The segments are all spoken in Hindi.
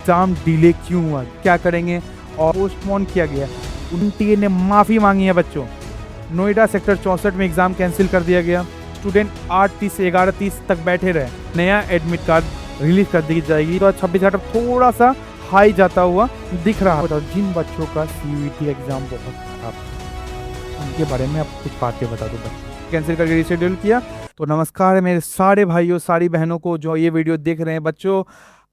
एग्ज़ाम डिले क्यों हुआ, क्या करेंगे और पोस्टपोन किया गया। एनटीए ने माफ़ी मांगी है बच्चों। नोएडा सेक्टर 64 में एग्ज़ाम कैंसिल कर दिया गया। स्टूडेंट 8:30 से 11:30 तक बैठे रहे। नया एडमिट कार्ड रिलीज कर दी जाएगी। तो 26 घंटा थोड़ा सा हाई जाता हुआ दिख रहा है। जिन बच्चों का CUET एग्ज़ाम बहुत खराब था उनके बारे में आप कुछ बातें बता दो। बच्चों कैंसिल करके रिशेड्यूल किया। तो नमस्कार मेरे सारे भाइयों सारी बहनों को जो ये वीडियो देख रहे हैं। बच्चों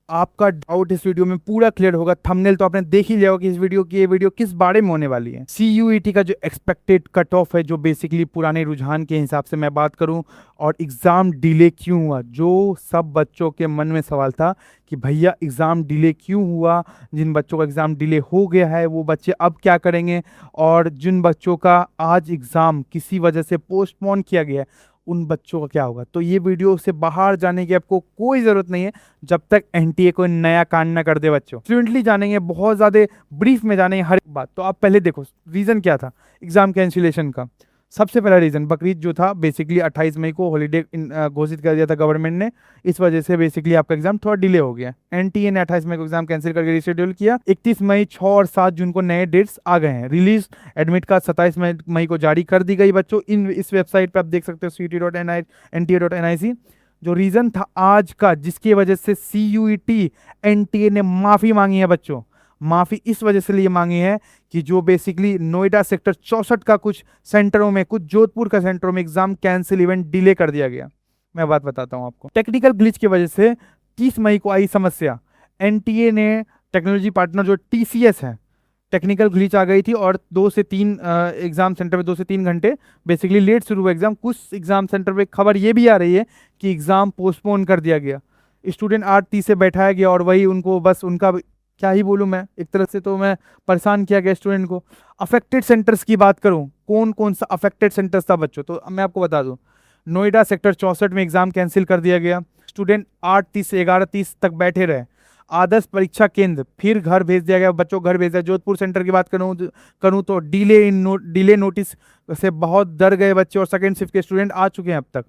आपका डाउट इस वीडियो में पूरा क्लियर होगा। थंबनेल तो आपने देख ही लिया होगा कि इस वीडियो की ये वीडियो किस बारे में होने वाली है। CUET का जो एक्सपेक्टेड कट ऑफ है, जो बेसिकली पुराने रुझान के हिसाब से मैं बात करूं, और एग्ज़ाम डिले क्यों हुआ, जो सब बच्चों के मन में सवाल था कि भैया एग्ज़ाम डिले क्यों हुआ। जिन बच्चों का एग्ज़ाम डिले हो गया है वो बच्चे अब क्या करेंगे, और जिन बच्चों का आज एग्ज़ाम किसी वजह से पोस्टपोन किया गया है उन बच्चों का क्या होगा। तो ये वीडियो से बाहर जाने की आपको कोई ज़रूरत नहीं है जब तक एनटीए कोई नया कांड ना कर दे। बच्चों फ्लुएंटली जानेंगे, बहुत ज़्यादा ब्रीफ में जानेंगे हर एक बात। तो आप पहले देखो रीज़न क्या था एग्ज़ाम कैंसिलेशन का। सबसे पहला रीज़न बकरीद जो था, बेसिकली 28 मई को हॉलीडे घोषित कर दिया था गवर्नमेंट ने। इस वजह से बेसिकली आपका एग्जाम थोड़ा डिले हो गया। एनटीए ने 28 मई को एग्जाम कैंसिल करके रिशेड्यूल किया। 31 मई 6 और 7 जून को नए डेट्स आ गए हैं। रिलीज एडमिट कार्ड 27 मई को जारी कर दी गई। बच्चों इस वेबसाइट पर आप देख सकते हो CUET.NTA.NIC। जो रीज़न था आज का जिसकी वजह से CUET एनटीए ने माफ़ी मांगी है बच्चों। माफ़ी इस वजह से लिए मांगी है कि जो बेसिकली नोएडा सेक्टर 64 का कुछ सेंटरों में, कुछ जोधपुर का सेंटरों में एग्जाम कैंसिल इवेंट डिले कर दिया गया। मैं बात बताता हूं आपको। टेक्निकल ग्लिच की वजह से 30 मई को आई समस्या। एनटीए ने टेक्नोलॉजी पार्टनर जो TCS है, टेक्निकल ग्लिच आ गई थी और 2 से 3 एग्जाम सेंटर में 2 से 3 घंटे बेसिकली लेट शुरू हुआ एग्जाम। कुछ एग्जाम सेंटर पे खबर ये भी आ रही है कि एग्जाम पोस्टपोन कर दिया गया। स्टूडेंट 8:30 से बैठाया गया और वही उनको बस उनका क्या ही बोलूँ मैं, एक तरह से तो मैं परेशान किया गया स्टूडेंट को। अफेक्टेड सेंटर्स की बात करूँ, कौन कौन सा अफेक्टेड सेंटर्स था बच्चों, तो मैं आपको बता दूं। नोएडा सेक्टर 64 में एग्जाम कैंसिल कर दिया गया। स्टूडेंट 8:30 से 11:30 तक बैठे रहे। आदर्श परीक्षा केंद्र फिर घर भेज दिया गया, बच्चों घर भेज दिया। जोधपुर सेंटर की बात करूँ तो डिले नोटिस से बहुत डर गए बच्चे और सेकेंड शिफ्ट के स्टूडेंट आ चुके हैं अब तक।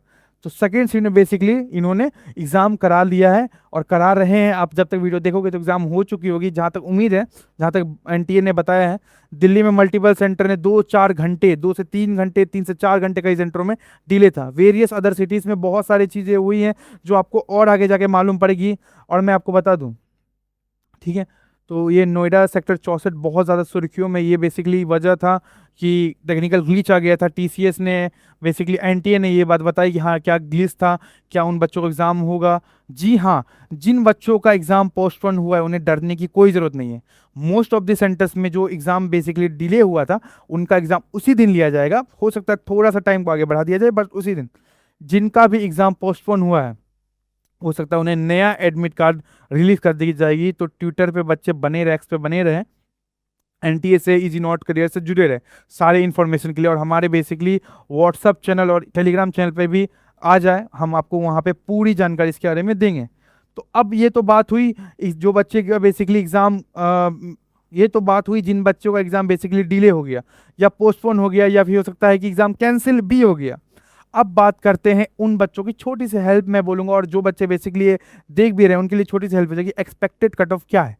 तो सेकेंड शिफ्ट में बेसिकली इन्होंने एग्जाम करा लिया है और करा रहे हैं। आप जब तक वीडियो देखोगे तो एग्जाम हो चुकी होगी, जहाँ तक उम्मीद है, जहाँ तक एनटीए ने बताया है। दिल्ली में मल्टीपल सेंटर ने 2-4 घंटे, 2 से 3 घंटे, 3 से 4 घंटे कई सेंटरों में डिले था। वेरियस अदर सिटीज़ में बहुत सारी चीज़ें हुई हैं जो आपको और आगे जाके मालूम पड़ेगी और मैं आपको बता दूँ, ठीक है। तो ये नोएडा सेक्टर 64 बहुत ज़्यादा सुर्खियों में, ये बेसिकली वजह था कि टेक्निकल ग्लिच आ गया था। TCS ने बेसिकली, एनटीए ने ये बात बताई कि हाँ क्या ग्लिच था, क्या उन बच्चों का एग्ज़ाम होगा। जी हाँ, जिन बच्चों का एग्ज़ाम पोस्टपोन हुआ है उन्हें डरने की कोई ज़रूरत नहीं है। मोस्ट ऑफ द सेंटर्स में जो एग्ज़ाम बेसिकली डिले हुआ था उनका एग्ज़ाम उसी दिन लिया जाएगा। हो सकता है थोड़ा सा टाइम को आगे बढ़ा दिया जाए, बट उसी दिन। जिनका भी एग्ज़ाम पोस्टपोन हुआ है हो सकता है उन्हें नया एडमिट कार्ड रिलीज कर दी जाएगी। तो ट्विटर पे बच्चे बने रहे, एक्स पे बने रहे, एनटीए से, इजी नोट करियर से जुड़े रहे सारे इन्फॉर्मेशन के लिए। और हमारे बेसिकली व्हाट्सअप चैनल और टेलीग्राम चैनल पे भी आ जाए, हम आपको वहाँ पे पूरी जानकारी इसके बारे में देंगे। तो अब ये तो बात हुई जो बच्चे का बेसिकली एग्ज़ाम, ये तो बात हुई जिन बच्चों का एग्ज़ाम बेसिकली डिले हो गया या पोस्टपोन हो गया, या फिर हो सकता है कि एग्ज़ाम कैंसिल भी हो गया। अब बात करते हैं उन बच्चों की, छोटी सी हेल्प मैं बोलूँगा, और जो बच्चे बेसिकली ये देख भी रहे हैं उनके लिए छोटी सी हेल्प हो जाएगी। एक्सपेक्टेड कट ऑफ क्या है,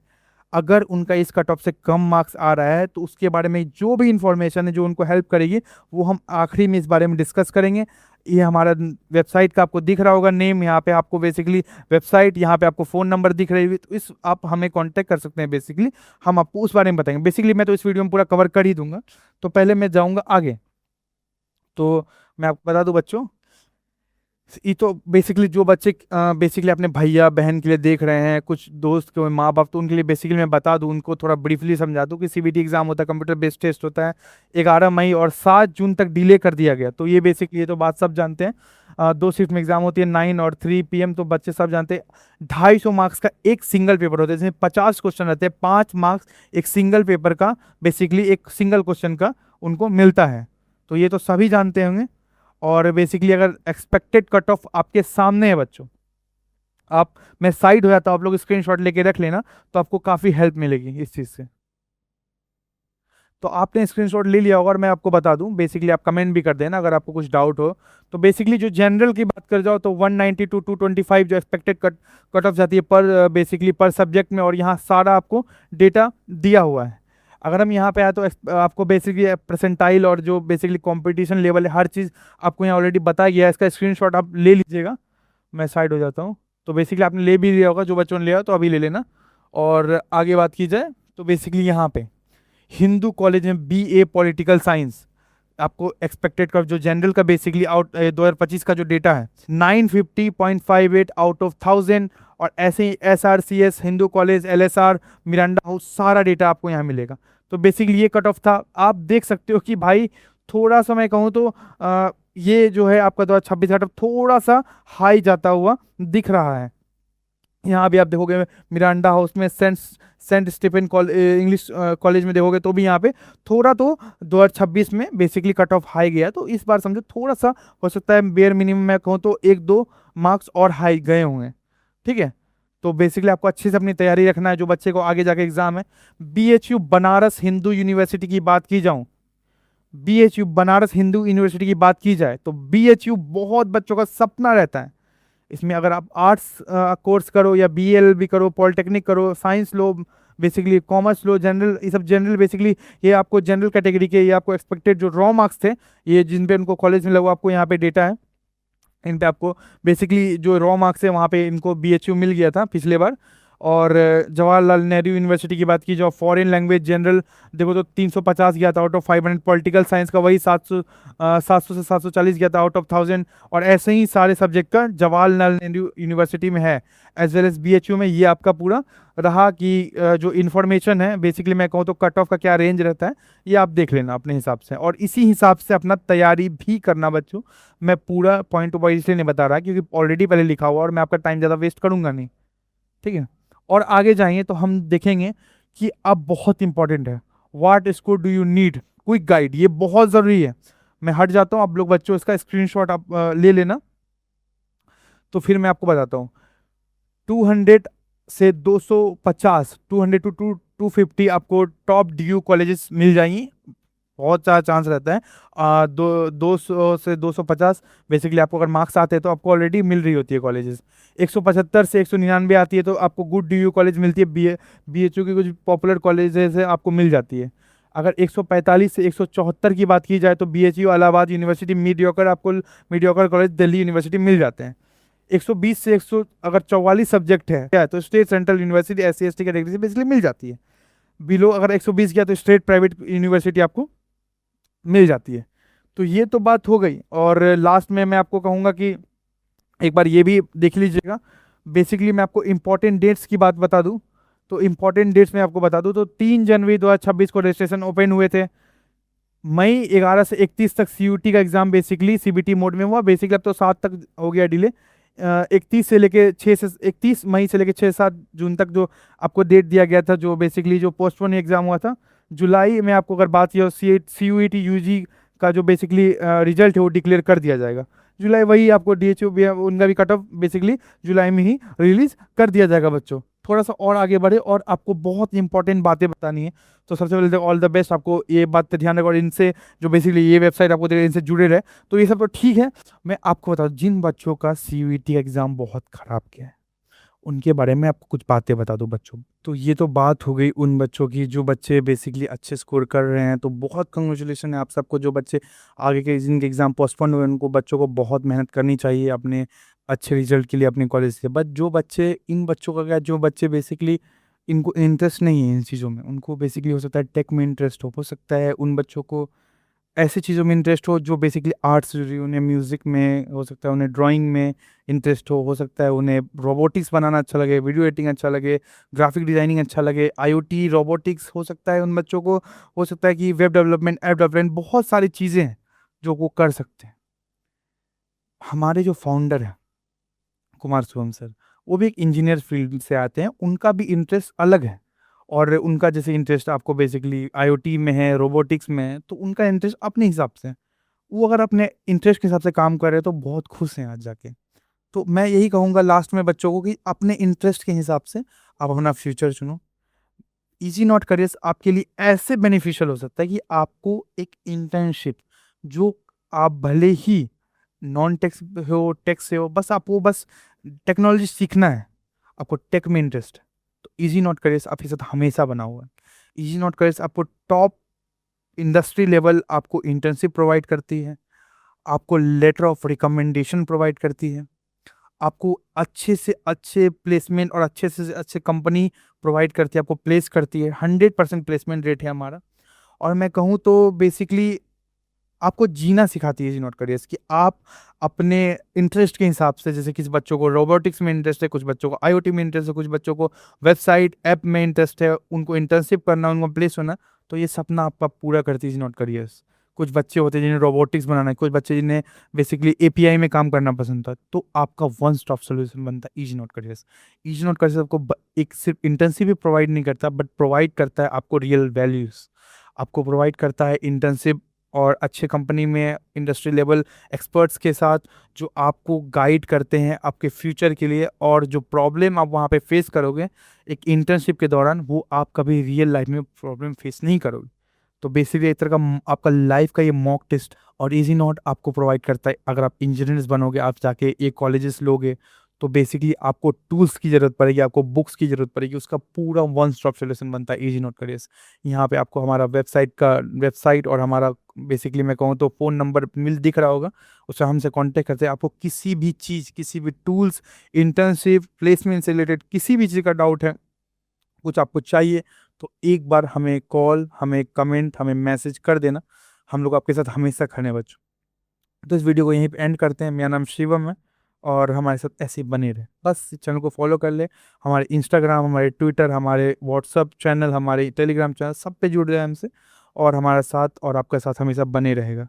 अगर उनका इस कट ऑफ से कम मार्क्स आ रहा है तो उसके बारे में जो भी इंफॉर्मेशन है जो उनको हेल्प करेगी वो हम आखिरी में इस बारे में डिस्कस करेंगे। ये हमारा वेबसाइट का आपको दिख रहा होगा नेम, यहाँ पे आपको बेसिकली वेबसाइट, यहाँ पे आपको फ़ोन नंबर दिख रही है, तो इस आप हमें कांटेक्ट कर सकते हैं। बेसिकली हम आपको उस बारे में बताएंगे। बेसिकली मैं तो इस वीडियो में पूरा कवर कर ही दूंगा। तो पहले मैं जाऊँगा आगे। तो मैं आपको बता दूं बच्चों, ये तो बेसिकली जो बच्चे बेसिकली अपने भैया बहन के लिए देख रहे हैं, कुछ दोस्त के माँ बाप, तो उनके लिए बेसिकली मैं बता दूं, उनको थोड़ा ब्रीफली समझा दूं कि CBT एग्जाम होता है, कंप्यूटर बेस्ड टेस्ट होता है। 11 मई और 7 जून तक डिले कर दिया गया। तो ये बेसिकली, ये तो बात सब जानते हैं। 2 शिफ्ट में एग्जाम होती है, 9 और 3 PM, तो बच्चे सब जानते हैं। 250 मार्क्स का एक सिंगल पेपर होता है, जिसमें 50 क्वेश्चन रहते हैं। 5 मार्क्स एक सिंगल पेपर का, बेसिकली एक सिंगल क्वेश्चन का उनको मिलता है। तो ये तो सभी जानते होंगे। और बेसिकली अगर एक्सपेक्टेड कट ऑफ आपके सामने है बच्चों, आप, मैं साइड हो जाता हूँ, आप लोग स्क्रीनशॉट लेके रख लेना, तो आपको काफ़ी हेल्प मिलेगी इस चीज़ से। तो आपने स्क्रीनशॉट ले लिया होगा और मैं आपको बता दूं, बेसिकली आप कमेंट भी कर देना अगर आपको कुछ डाउट हो। तो बेसिकली जो जनरल की बात कर जाओ तो 190 टू 225 जो एक्सपेक्टेड कट ऑफ जाती है पर बेसिकली पर सब्जेक्ट में, और यहाँ सारा आपको डेटा दिया हुआ है। अगर हम यहाँ पे आए तो आपको बेसिकली परसेंटाइल और जो बेसिकली कंपटीशन लेवल है हर चीज़ आपको यहाँ ऑलरेडी बताया गया है। इसका स्क्रीनशॉट आप ले लीजिएगा, मैं साइड हो जाता हूँ। तो बेसिकली आपने ले भी लिया होगा, जो बच्चों ने लिया तो अभी ले लेना। और आगे बात की जाए तो बेसिकली यहाँ पे हिंदू कॉलेज में BA पॉलिटिकल साइंस आपको एक्सपेक्टेड का जो जनरल का बेसिकली 2025 का जो डेटा है 950.58 आउट ऑफ 1000। और ऐसे ही SRCS Hindu college, LSR, Miranda house, सारा डेटा आपको यहाँ मिलेगा। तो बेसिकली ये कट ऑफ था। आप देख सकते हो कि भाई थोड़ा सा मैं कहूँ तो ये जो है आपका 2026 कट ऑफ थोड़ा सा हाई जाता हुआ दिख रहा है। यहाँ भी आप देखोगे मिरांडा हाउस में सेंट स्टीफन इंग्लिश कॉलेज में देखोगे तो भी यहाँ पे थोड़ा तो 2026 में बेसिकली कट ऑफ हाई गया। तो इस बार समझो थोड़ा सा हो सकता है बेयर मिनिमम मैं कहूँ तो 1-2 मार्क्स और हाई गए होंगे। ठीक है, तो बेसिकली आपको अच्छे से अपनी तैयारी रखना है जो बच्चे को आगे जाके एग्जाम है। BHU बनारस हिंदू यूनिवर्सिटी की बात की जाऊँ, BHU बनारस हिंदू यूनिवर्सिटी की बात की जाए तो BHU बहुत बच्चों का सपना रहता है। इसमें अगर आप आर्ट्स कोर्स करो या BL भी करो, पॉलिटेक्निक करो, साइंस लो, बेसिकली कॉमर्स लो, जनरल, ये सब जनरल बेसिकली ये आपको जनरल कैटेगरी के ये आपको एक्सपेक्टेड जो रॉ मार्क्स थे ये जिन पे उनको कॉलेज में लगा आपको यहाँ पे डेटा है। इन पे आपको बेसिकली जो रॉ मार्क्स है वहाँ पे इनको BHU मिल गया था पिछले बार। और जवाहरलाल नेहरू यूनिवर्सिटी की बात की जो फॉरेन लैंग्वेज जनरल देखो तो 350 गया था आउट ऑफ 500। पॉलिटिकल साइंस का वही 700 से 740 गया था आउट ऑफ 1000। और ऐसे ही सारे सब्जेक्ट का जवाहरलाल नेहरू यूनिवर्सिटी में है एज वेल एज BHU में। ये आपका पूरा रहा कि जो इन्फॉर्मेशन है बेसिकली मैं कहूँ तो कट ऑफ का क्या रेंज रहता है ये आप देख लेना अपने हिसाब से, और इसी हिसाब से अपना तैयारी भी करना बच्चों। मैं पूरा पॉइंट टू पॉइंट इसलिए नहीं बता रहा क्योंकि ऑलरेडी पहले लिखा हुआ और मैं आपका टाइम ज़्यादा वेस्ट करूंगा नहीं। ठीक है, और आगे जाएंगे तो हम देखेंगे कि अब बहुत इंपॉर्टेंट है what score do you need quick guide, ये बहुत ज़रूरी है। मैं हट जाता हूँ, आप लोग बच्चों इसका स्क्रीनशॉट आप ले लेना। तो फिर मैं आपको बताता हूँ 200 से 250, 200 टू 250 आपको टॉप DU कॉलेजेस मिल जाएंगी, बहुत सारा चांस रहता है। 200 से 250 बेसिकली आपको अगर मार्क्स आते हैं तो आपको ऑलरेडी मिल रही होती है कॉलेजेस। 175 से 199 आती है तो आपको गुड DU कॉलेज मिलती है, BHU की कुछ पॉपुलर कॉलेजेस है आपको मिल जाती है। अगर 145 से 174 की बात की जाए तो BHU इलाहाबाद यूनिवर्सिटी, मीडियोकर आपको मीडियोकर कॉलेज दिल्ली यूनिवर्सिटी मिल जाते हैं। 120 से 100 अगर 44 सब्जेक्ट है तो state central university SC ST category से बेसिकली मिल जाती है। बिलो अगर 120 गया तो स्टेट प्राइवेट यूनिवर्सिटी आपको मिल जाती है। तो ये तो बात हो गई। और लास्ट में मैं आपको कहूँगा कि एक बार ये भी देख लीजिएगा। बेसिकली मैं आपको इंपॉर्टेंट डेट्स की बात बता दूं तो इंपॉर्टेंट डेट्स में आपको बता दूं तो 3 जनवरी 2026 को रजिस्ट्रेशन ओपन हुए थे। मई 11 से 31 तक CUT का एग्जाम बेसिकली CBT मोड में हुआ। बेसिकली अब तो 7 तक हो गया डिले। 31 मई से लेके 6-7 जून तक जो आपको डेट दिया गया था जो बेसिकली जो पोस्टपोन एग्जाम हुआ था। जुलाई में आपको अगर बात की CUET UG का जो बेसिकली रिजल्ट है वो डिक्लेयर कर दिया जाएगा जुलाई। वही आपको DHU भी उनका भी कट ऑफ बेसिकली जुलाई में ही रिलीज कर दिया जाएगा बच्चों। थोड़ा सा और आगे बढ़े और आपको बहुत इंपॉर्टेंट बातें बतानी है। तो सबसे पहले ऑल द बेस्ट, आपको ये बात पे ध्यान रखो और इनसे जो बेसिकली ये वेबसाइट आपको इनसे जुड़े रहे। तो ये सब तो ठीक है। मैं आपको बताऊँ जिन बच्चों का CUET एग्जाम बहुत खराब गया है उनके बारे में आपको कुछ बातें बता दो बच्चों। तो ये तो बात हो गई उन बच्चों की जो बच्चे बेसिकली अच्छे स्कोर कर रहे हैं, तो बहुत कंग्रेचुलेशन है आप सबको। जो बच्चे आगे के जिनके एग्जाम पोस्टपोन हुए उनको बच्चों को बहुत मेहनत करनी चाहिए अपने अच्छे रिजल्ट के लिए अपने कॉलेज से। बट जो बच्चे इन बच्चों का क्या, जो बच्चे बेसिकली इनको इंटरेस्ट नहीं है इन चीज़ों में, उनको बेसिकली हो सकता है टेक में इंटरेस्ट हो सकता है उन बच्चों को ऐसी चीज़ों में इंटरेस्ट हो जो बेसिकली आर्ट्स से जुड़ी, उन्हें म्यूज़िक में हो सकता है, उन्हें ड्राइंग में इंटरेस्ट हो सकता है उन्हें रोबोटिक्स बनाना अच्छा लगे, वीडियो एडिटिंग अच्छा लगे, ग्राफिक डिज़ाइनिंग अच्छा लगे, IoT रोबोटिक्स हो सकता है उन बच्चों को, हो सकता है कि वेब डेवलपमेंट, ऐप डेवलपमेंट, बहुत सारी चीज़ें हैं जो वो कर सकते हैं। हमारे जो फाउंडर हैं कुमार सोम सर, वो भी एक इंजीनियर फील्ड से आते हैं, उनका भी इंटरेस्ट अलग है। और उनका जैसे इंटरेस्ट आपको बेसिकली IoT में है, रोबोटिक्स में है, तो उनका इंटरेस्ट अपने हिसाब से है। वो अगर अपने इंटरेस्ट के हिसाब से काम कर रहे हैं तो बहुत खुश हैं आज जाके। तो मैं यही कहूँगा लास्ट में बच्चों को कि अपने इंटरेस्ट के हिसाब से आप अपना फ्यूचर चुनो। इजी नॉट करियर्स आपके लिए ऐसे बेनिफिशियल हो सकता है कि आपको एक इंटर्नशिप, जो आप भले ही नॉन टेक्स हो टेक से हो, बस आपको बस टेक्नोलॉजी सीखना है, आपको टेक में इंटरेस्ट है, तो इजी नॉट करियर्स आपके साथ हमेशा बना हुआ है। इजी नॉट करियर्स आपको टॉप इंडस्ट्री लेवल आपको इंटर्नशिप प्रोवाइड करती है, आपको लेटर ऑफ रिकमेंडेशन प्रोवाइड करती है, आपको अच्छे से अच्छे प्लेसमेंट और अच्छे से अच्छे कंपनी प्रोवाइड करती है, आपको प्लेस करती है। 100% प्लेसमेंट रेट है हमारा। और मैं कहूँ तो बेसिकली आपको जीना सिखाती है इजी नॉट करियर्स, कि आप अपने इंटरेस्ट के हिसाब से, जैसे किसी बच्चों को रोबोटिक्स में इंटरेस्ट है, कुछ बच्चों को आईओटी में इंटरेस्ट है, कुछ बच्चों को वेबसाइट ऐप में इंटरेस्ट है, उनको इंटर्नशिप करना, उनको प्लेस होना, तो ये सपना आपका पूरा करती है इजी नॉट करियर्स। कुछ बच्चे होते हैं जिन्हें रोबोटिक्स बनाना है, कुछ बच्चे जिन्हें बेसिकली एपीआई में काम करना पसंद था, तो आपका वन स्टॉप सोल्यूशन बनता है easy not careers. Easy not careers आपको एक सिर्फ इंटर्नशिप ही प्रोवाइड नहीं करता, बट प्रोवाइड करता है आपको रियल वैल्यूज, आपको प्रोवाइड करता है इंटर्नशिप और अच्छे कंपनी में इंडस्ट्री लेवल एक्सपर्ट्स के साथ, जो आपको गाइड करते हैं आपके फ्यूचर के लिए। और जो प्रॉब्लम आप वहाँ पे फेस करोगे एक इंटर्नशिप के दौरान, वो आप कभी रियल लाइफ में प्रॉब्लम फेस नहीं करोगे। तो बेसिकली एक तरह का आपका लाइफ का ये मॉक टेस्ट और इजी नोट आपको प्रोवाइड करता है। अगर आप इंजीनियर्स बनोगे, आप जाके ये कॉलेजेस लोगे, तो बेसिकली आपको टूल्स की ज़रूरत पड़ेगी, आपको बुक्स की ज़रूरत पड़ेगी, उसका पूरा वन स्टॉप सोल्यूशन बनता है इजी नोट करियर्स। यहाँ पे आपको हमारा वेबसाइट और हमारा बेसिकली मैं कहूँ तो फ़ोन नंबर दिख रहा होगा, उससे हमसे कांटेक्ट करते हैं। आपको किसी भी चीज़, किसी भी टूल्स, इंटर्नशिप, प्लेसमेंट से रिलेटेड किसी भी चीज़ का डाउट है, कुछ आपको चाहिए, तो एक बार हमें कॉल, हमें कमेंट, हमें मैसेज कर देना। हम लोग आपके साथ हमेशा खड़े हैं बच्चों। तो इस वीडियो को यहीं पे एंड करते हैं। मेरा नाम शिवम है, और हमारे साथ ऐसे ही बने रहे। बस इस चैनल को फॉलो कर ले, हमारे इंस्टाग्राम, हमारे ट्विटर, हमारे व्हाट्सअप चैनल, हमारे टेलीग्राम चैनल, सब पे जुड़ जाए हमसे, और हमारे साथ और आपके साथ हमेशा बने रहेगा।